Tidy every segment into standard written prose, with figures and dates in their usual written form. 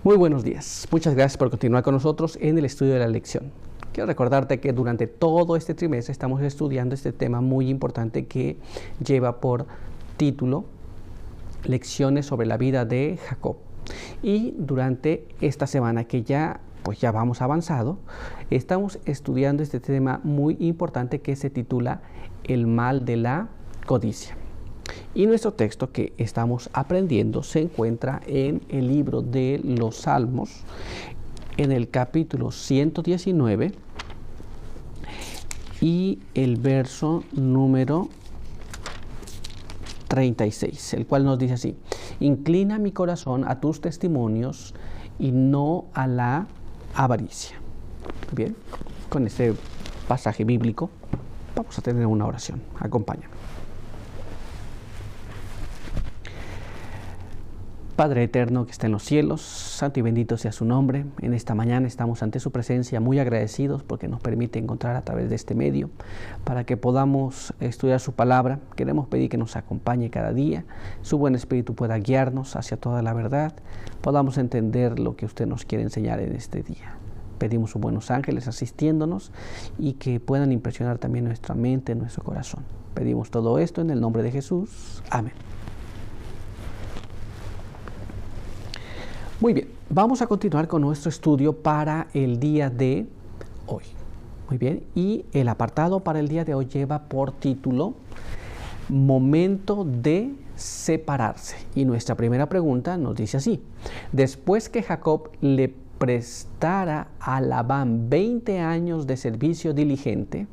Muy buenos días. Muchas gracias por continuar con nosotros en el estudio de la lección. Quiero recordarte que durante todo este trimestre estamos estudiando este tema muy importante que lleva por título Lecciones sobre la vida de Jacob. Y durante esta semana que ya vamos avanzado, estamos estudiando este tema muy importante que se titula El mal de la codicia. Y nuestro texto que estamos aprendiendo se encuentra en el libro de los Salmos, en el capítulo 119 y el verso número 36, el cual nos dice así: inclina mi corazón a tus testimonios y no a la avaricia. Bien, con este pasaje bíblico vamos a tener una oración. Acompáñame. Padre eterno que está en los cielos, santo y bendito sea su nombre. En esta mañana estamos ante su presencia muy agradecidos porque nos permite encontrar a través de este medio para que podamos estudiar su palabra. Queremos pedir que nos acompañe cada día, su buen espíritu pueda guiarnos hacia toda la verdad, podamos entender lo que usted nos quiere enseñar en este día. Pedimos sus buenos ángeles asistiéndonos y que puedan impresionar también nuestra mente, nuestro corazón. Pedimos todo esto en el nombre de Jesús. Amén. Muy bien, vamos a continuar con nuestro estudio para el día de hoy. Muy bien, y el apartado para el día de hoy lleva por título Momento de separarse. Y nuestra primera pregunta nos dice así: después que Jacob le prestara a Labán 20 años de servicio diligente,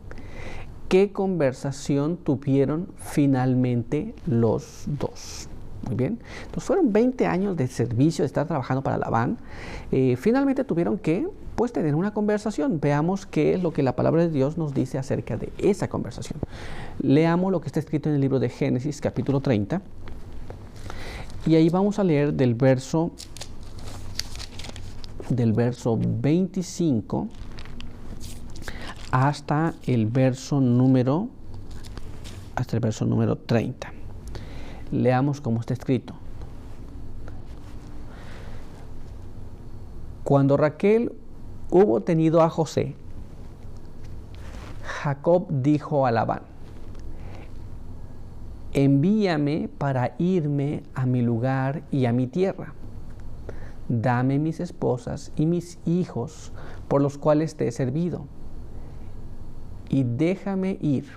¿qué conversación tuvieron finalmente los dos? Muy bien, entonces fueron 20 años de servicio, de estar trabajando para Labán. Finalmente tuvieron que tener una conversación. Veamos qué es lo que la palabra de Dios nos dice acerca de esa conversación. Leamos lo que está escrito en el libro de Génesis, capítulo 30. Y ahí vamos a leer del verso 25 hasta el verso número 30. Leamos cómo está escrito. Cuando Raquel hubo tenido a José, Jacob dijo a Labán: envíame para irme a mi lugar y a mi tierra. Dame mis esposas y mis hijos por los cuales te he servido, y déjame ir,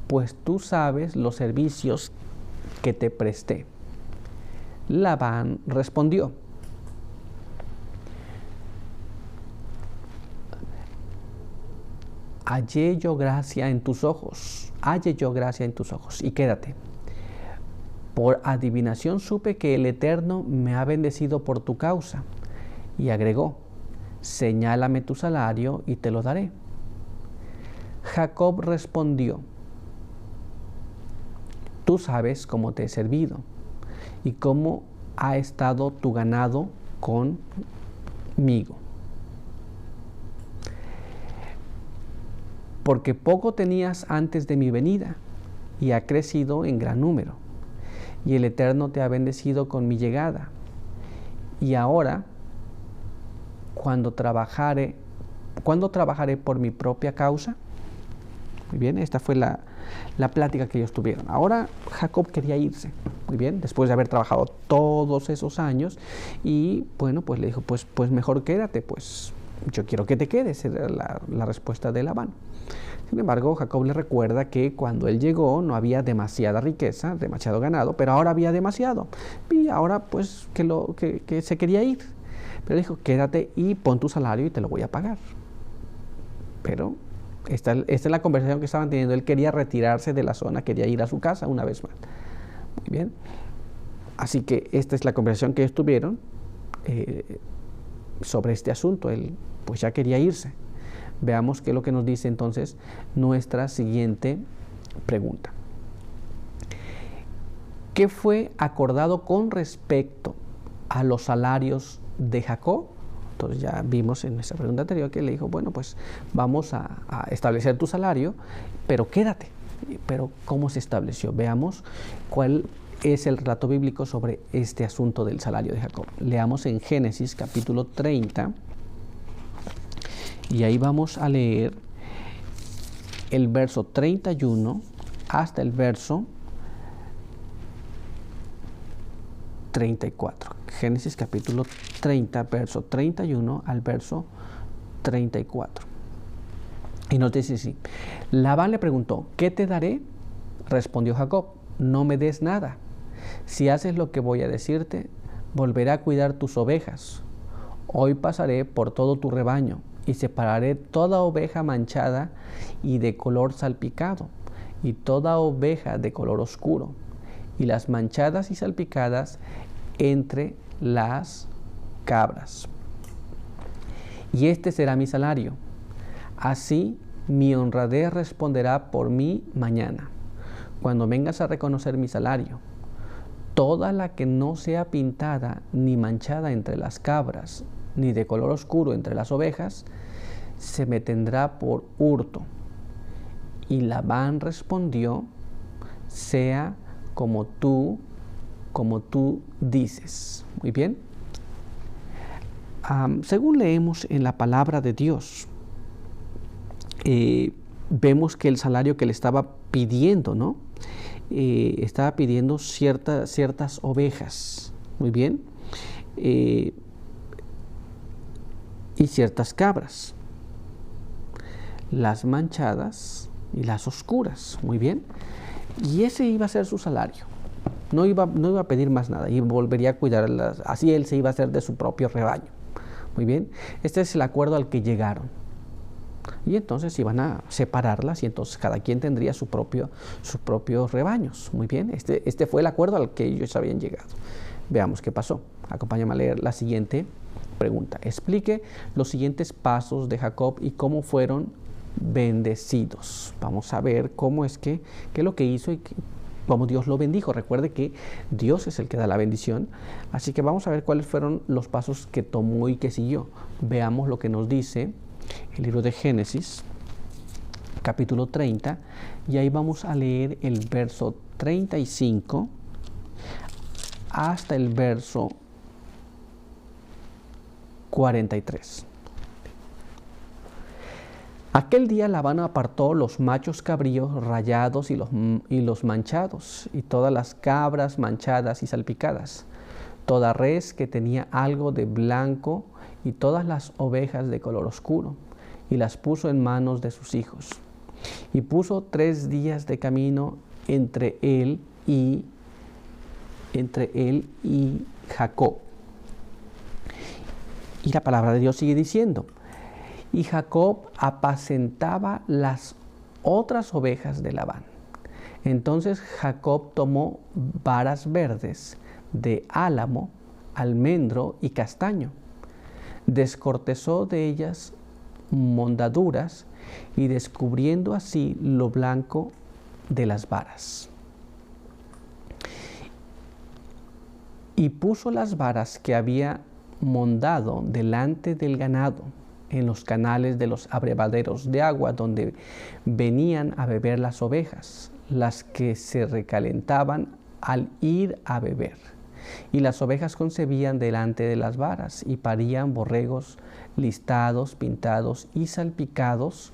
pues tú sabes los servicios que te presté. Labán respondió: hallé yo gracia en tus ojos, y quédate. Por adivinación supe que el Eterno me ha bendecido por tu causa. Y agregó: señálame tu salario y te lo daré. Jacob respondió: tú sabes cómo te he servido y cómo ha estado tu ganado conmigo. Porque poco tenías antes de mi venida y ha crecido en gran número. Y el Eterno te ha bendecido con mi llegada. Y ahora, cuando trabajaré por mi propia causa. Muy bien, esta fue la plática que ellos tuvieron. Ahora Jacob quería irse, muy bien, después de haber trabajado todos esos años, y le dijo, pues mejor quédate, pues yo quiero que te quedes, era la respuesta de Labán. Sin embargo, Jacob le recuerda que cuando él llegó no había demasiada riqueza, demasiado ganado, pero ahora había demasiado, y ahora que se quería ir. Pero dijo: quédate y pon tu salario y te lo voy a pagar. Pero esta es la conversación que estaban teniendo. Él quería retirarse de la zona, quería ir a su casa una vez más. Muy bien. Así que esta es la conversación que ellos tuvieron sobre este asunto. Él ya quería irse. Veamos qué es lo que nos dice entonces nuestra siguiente pregunta. ¿Qué fue acordado con respecto a los salarios de Jacob? Entonces ya vimos en nuestra pregunta anterior que le dijo: vamos a establecer tu salario, pero quédate. Pero ¿cómo se estableció? Veamos cuál es el relato bíblico sobre este asunto del salario de Jacob. Leamos en Génesis capítulo 30 y ahí vamos a leer el verso 31 hasta el verso 34. Génesis capítulo 30, verso 31 al verso 34. Y nos dice así: Labán le preguntó, ¿qué te daré? Respondió Jacob, no me des nada. Si haces lo que voy a decirte, volveré a cuidar tus ovejas. Hoy pasaré por todo tu rebaño y separaré toda oveja manchada y de color salpicado, y toda oveja de color oscuro, y las manchadas y salpicadas entre las cabras. Y este será mi salario. Así mi honradez responderá por mí mañana, cuando vengas a reconocer mi salario. Toda la que no sea pintada ni manchada entre las cabras, ni de color oscuro entre las ovejas, se me tendrá por hurto. Y Labán respondió, sea como tú dices. Muy bien. Según leemos en la palabra de Dios, vemos que el salario que le estaba pidiendo, ¿no? Estaba pidiendo ciertas ovejas, muy bien, y ciertas cabras, las manchadas y las oscuras, muy bien, y ese iba a ser su salario. No iba a pedir más nada y volvería a cuidarlas, así él se iba a hacer de su propio rebaño. Muy bien, este es el acuerdo al que llegaron. Y entonces iban a separarlas y entonces cada quien tendría sus propios rebaños. Muy bien, este fue el acuerdo al que ellos habían llegado. Veamos qué pasó. Acompáñame a leer la siguiente pregunta. Explique los siguientes pasos de Jacob y cómo fueron bendecidos. Vamos a ver cómo es qué es lo que hizo y cómo Dios lo bendijo. Recuerde que Dios es el que da la bendición. Así que vamos a ver cuáles fueron los pasos que tomó y que siguió. Veamos lo que nos dice el libro de Génesis, capítulo 30, y ahí vamos a leer el verso 35 hasta el verso 43. Aquel día Labán apartó los machos cabríos rayados y los manchados, y todas las cabras manchadas y salpicadas, toda res que tenía algo de blanco, y todas las ovejas de color oscuro, y las puso en manos de sus hijos. Y puso 3 días de camino entre él y Jacob. Y la palabra de Dios sigue diciendo, y Jacob apacentaba las otras ovejas de Labán. Entonces Jacob tomó varas verdes de álamo, almendro y castaño, descortezó de ellas mondaduras y descubriendo así lo blanco de las varas. Y puso las varas que había mondado delante del ganado en los canales de los abrevaderos de agua donde venían a beber las ovejas, las que se recalentaban al ir a beber. Y las ovejas concebían delante de las varas y parían borregos listados, pintados y salpicados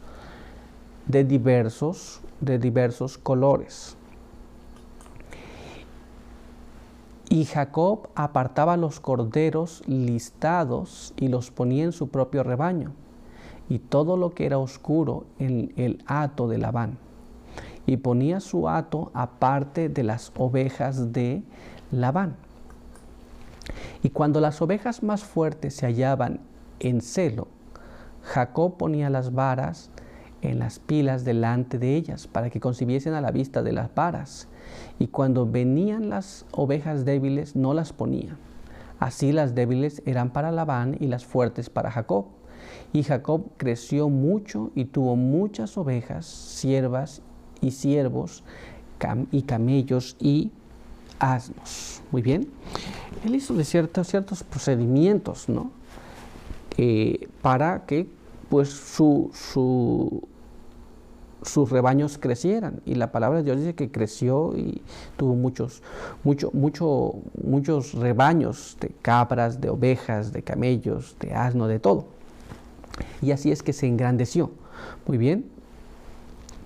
de diversos colores. Y Jacob apartaba los corderos listados y los ponía en su propio rebaño, y todo lo que era oscuro en el hato de Labán, y ponía su hato aparte de las ovejas de Labán. Y cuando las ovejas más fuertes se hallaban en celo, Jacob ponía las varas en las pilas delante de ellas para que concibiesen a la vista de las varas. Y cuando venían las ovejas débiles, no las ponía. Así las débiles eran para Labán y las fuertes para Jacob. Y Jacob creció mucho y tuvo muchas ovejas, siervas y siervos, y camellos y asnos. Muy bien. Él hizo de ciertos procedimientos, ¿no? Para que pues su sus rebaños crecieran. Y la palabra de Dios dice que creció y tuvo muchos rebaños de cabras, de ovejas, de camellos, de asno, de todo. Y así es que se engrandeció. Muy bien.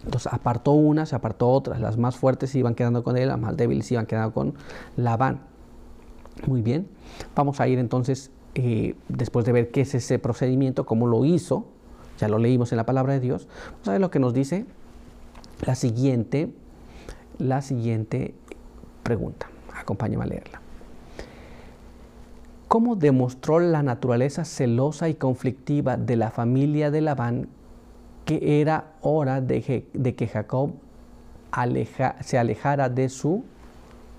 Entonces apartó unas, se apartó otras. Las más fuertes se iban quedando con él, las más débiles se iban quedando con Labán. Muy bien. Vamos a ir entonces, después de ver qué es ese procedimiento, cómo lo hizo, ya lo leímos en la palabra de Dios. Vamos a ver lo que nos dice la siguiente pregunta. Acompáñame a leerla. ¿Cómo demostró la naturaleza celosa y conflictiva de la familia de Labán que era hora de que Jacob se alejara de su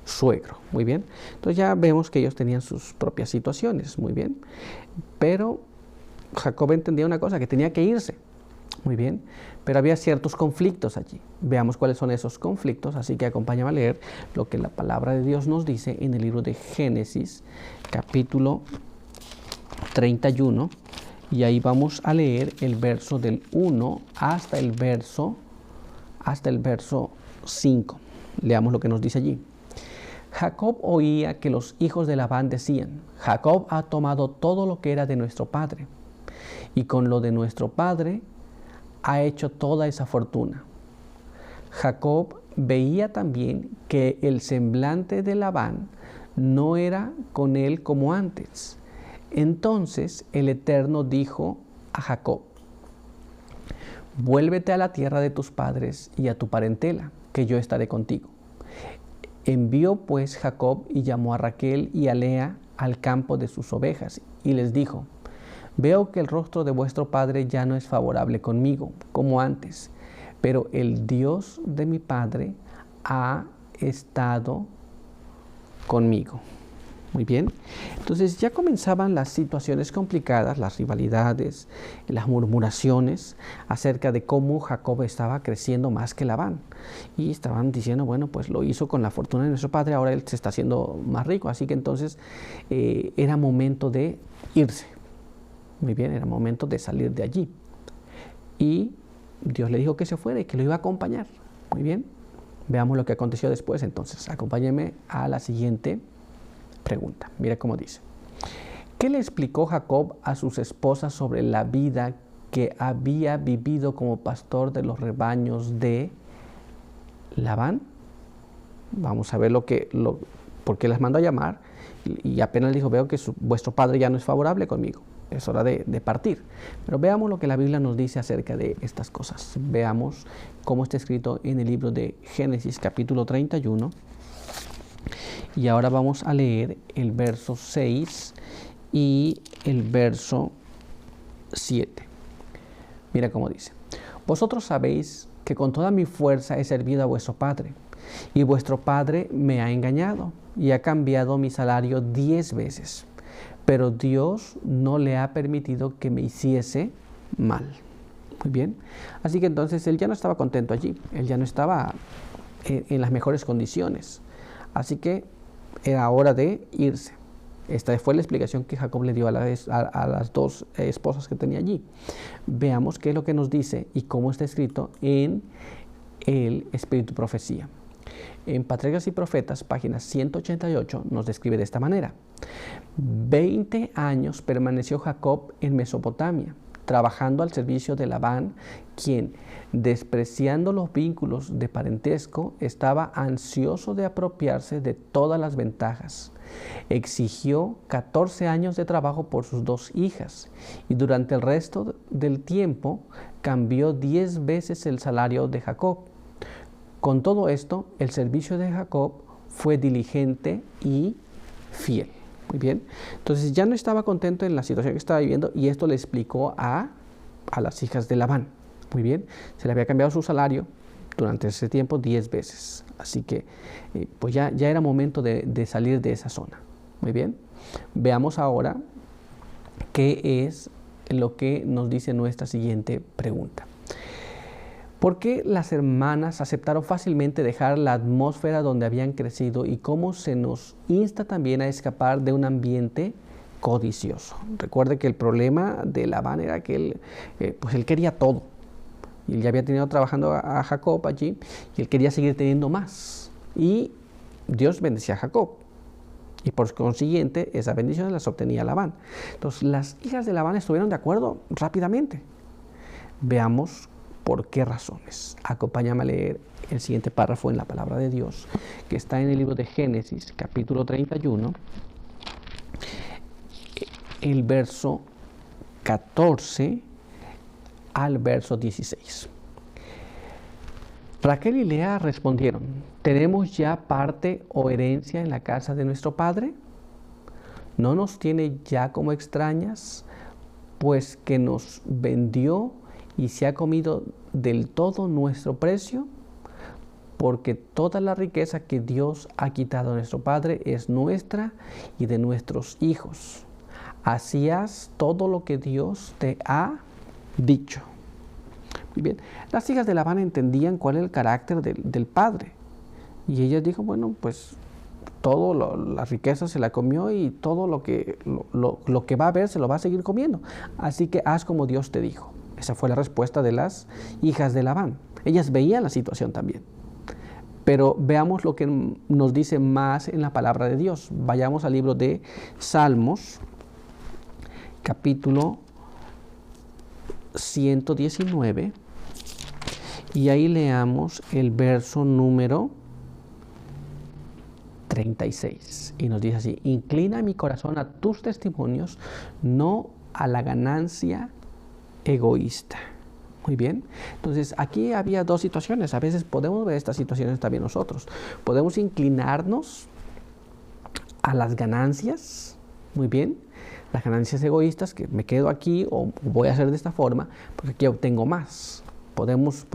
suegro? Muy bien. Entonces ya vemos que ellos tenían sus propias situaciones. Muy bien. Pero Jacob entendía una cosa, que tenía que irse. Muy bien. Pero había ciertos conflictos allí. Veamos cuáles son esos conflictos. Así que acompáñame a leer lo que la palabra de Dios nos dice en el libro de Génesis, capítulo 31. Y ahí vamos a leer el verso del 1 hasta el verso 5. Leamos lo que nos dice allí. Jacob oía que los hijos de Labán decían: Jacob ha tomado todo lo que era de nuestro padre, y con lo de nuestro padre ha hecho toda esa fortuna. Jacob veía también que el semblante de Labán no era con él como antes. Entonces el Eterno dijo a Jacob: vuélvete a la tierra de tus padres y a tu parentela, que yo estaré contigo. Envió pues Jacob y llamó a Raquel y a Lea al campo de sus ovejas y les dijo: veo que el rostro de vuestro padre ya no es favorable conmigo, como antes, pero el Dios de mi padre ha estado conmigo. Muy bien. Entonces ya comenzaban las situaciones complicadas, las rivalidades, las murmuraciones acerca de cómo Jacob estaba creciendo más que Labán. Y estaban diciendo, bueno, pues lo hizo con la fortuna de nuestro padre, ahora él se está haciendo más rico. Así que entonces era momento de irse. Muy bien, era momento de salir de allí. Y Dios le dijo que se fuera y que lo iba a acompañar. Muy bien. Veamos lo que aconteció después. Entonces, acompáñenme a la siguiente pregunta. Mira cómo dice. ¿Qué le explicó Jacob a sus esposas sobre la vida que había vivido como pastor de los rebaños de Labán? Vamos a ver por qué las mandó a llamar. Y apenas dijo: veo que vuestro padre ya no es favorable conmigo. Es hora de partir. Pero veamos lo que la Biblia nos dice acerca de estas cosas. Veamos cómo está escrito en el libro de Génesis, capítulo 31. Y ahora vamos a leer el verso 6 y el verso 7. Mira cómo dice. Vosotros sabéis que con toda mi fuerza he servido a vuestro padre, y vuestro padre me ha engañado y ha cambiado mi salario 10 veces. Pero Dios no le ha permitido que me hiciese mal. Muy bien. Así que entonces él ya no estaba contento allí. Él ya no estaba en las mejores condiciones. Así que era hora de irse. Esta fue la explicación que Jacob le dio a las dos esposas que tenía allí. Veamos qué es lo que nos dice y cómo está escrito en el Espíritu Profecía. En Patriarcas y Profetas, página 188, nos describe de esta manera. 20 años permaneció Jacob en Mesopotamia, trabajando al servicio de Labán, quien, despreciando los vínculos de parentesco, estaba ansioso de apropiarse de todas las ventajas. Exigió 14 años de trabajo por sus 2 hijas y durante el resto del tiempo cambió 10 veces el salario de Jacob. Con todo esto, el servicio de Jacob fue diligente y fiel. Muy bien. Entonces ya no estaba contento en la situación que estaba viviendo y esto le explicó a las hijas de Labán. Muy bien. Se le había cambiado su salario durante ese tiempo 10 veces. Así que pues ya era momento de salir de esa zona. Muy bien. Veamos ahora qué es lo que nos dice nuestra siguiente pregunta. ¿Por qué las hermanas aceptaron fácilmente dejar la atmósfera donde habían crecido y cómo se nos insta también a escapar de un ambiente codicioso? Recuerde que el problema de Labán era que él quería todo. Y él ya había tenido trabajando a Jacob allí y él quería seguir teniendo más. Y Dios bendecía a Jacob. Y por consiguiente, esas bendiciones las obtenía Labán. Entonces, las hijas de Labán estuvieron de acuerdo rápidamente. Veamos por qué razones. Acompáñame a leer el siguiente párrafo en la palabra de Dios, que está en el libro de Génesis, capítulo 31, el verso 14 al verso 16. Raquel y Lea respondieron: ¿tenemos ya parte o herencia en la casa de nuestro padre? ¿No nos tiene ya como extrañas, pues que nos vendió y se ha comido del todo nuestro precio? Porque toda la riqueza que Dios ha quitado a nuestro padre es nuestra y de nuestros hijos. Así haz todo lo que Dios te ha dicho. Bien, las hijas de Labán entendían cuál era el carácter del padre. Y ellas dijo, bueno, pues la riqueza se la comió y todo lo que va a haber se lo va a seguir comiendo. Así que haz como Dios te dijo. Esa fue la respuesta de las hijas de Labán. Ellas veían la situación también. Pero veamos lo que nos dice más en la palabra de Dios. Vayamos al libro de Salmos, capítulo 119, y ahí leamos el verso número 36. Y nos dice así: inclina mi corazón a tus testimonios, no a la ganancia egoísta. Muy bien. Entonces, aquí había dos situaciones. A veces podemos ver estas situaciones también nosotros. Podemos inclinarnos a las ganancias, muy bien, las ganancias egoístas, que me quedo aquí o voy a hacer de esta forma porque aquí obtengo más. Podemos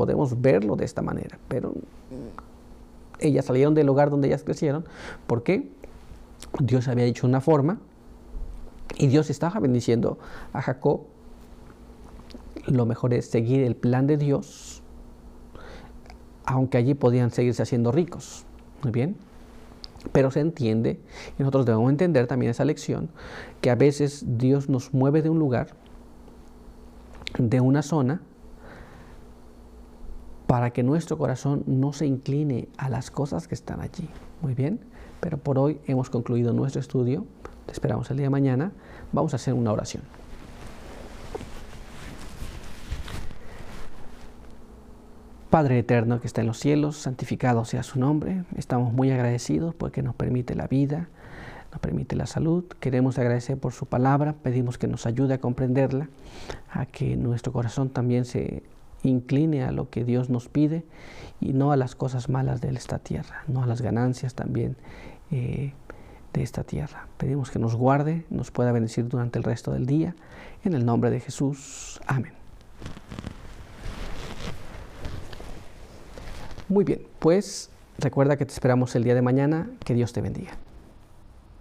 verlo de esta manera, pero ellas salieron del lugar donde ellas crecieron porque Dios había dicho una forma y Dios estaba bendiciendo a Jacob. Lo mejor es seguir el plan de Dios, aunque allí podían seguirse haciendo ricos. Muy bien. Pero se entiende, y nosotros debemos entender también esa lección, que a veces Dios nos mueve de un lugar, de una zona, para que nuestro corazón no se incline a las cosas que están allí. Muy bien. Pero por hoy hemos concluido nuestro estudio. Te esperamos el día de mañana. Vamos a hacer una oración. Padre eterno que está en los cielos, santificado sea su nombre. Estamos muy agradecidos porque nos permite la vida, nos permite la salud. Queremos agradecer por su palabra, pedimos que nos ayude a comprenderla, a que nuestro corazón también se incline a lo que Dios nos pide y no a las cosas malas de esta tierra, no a las ganancias también de esta tierra. Pedimos que nos guarde, nos pueda bendecir durante el resto del día. En el nombre de Jesús. Amén. Muy bien, pues recuerda que te esperamos el día de mañana. Que Dios te bendiga.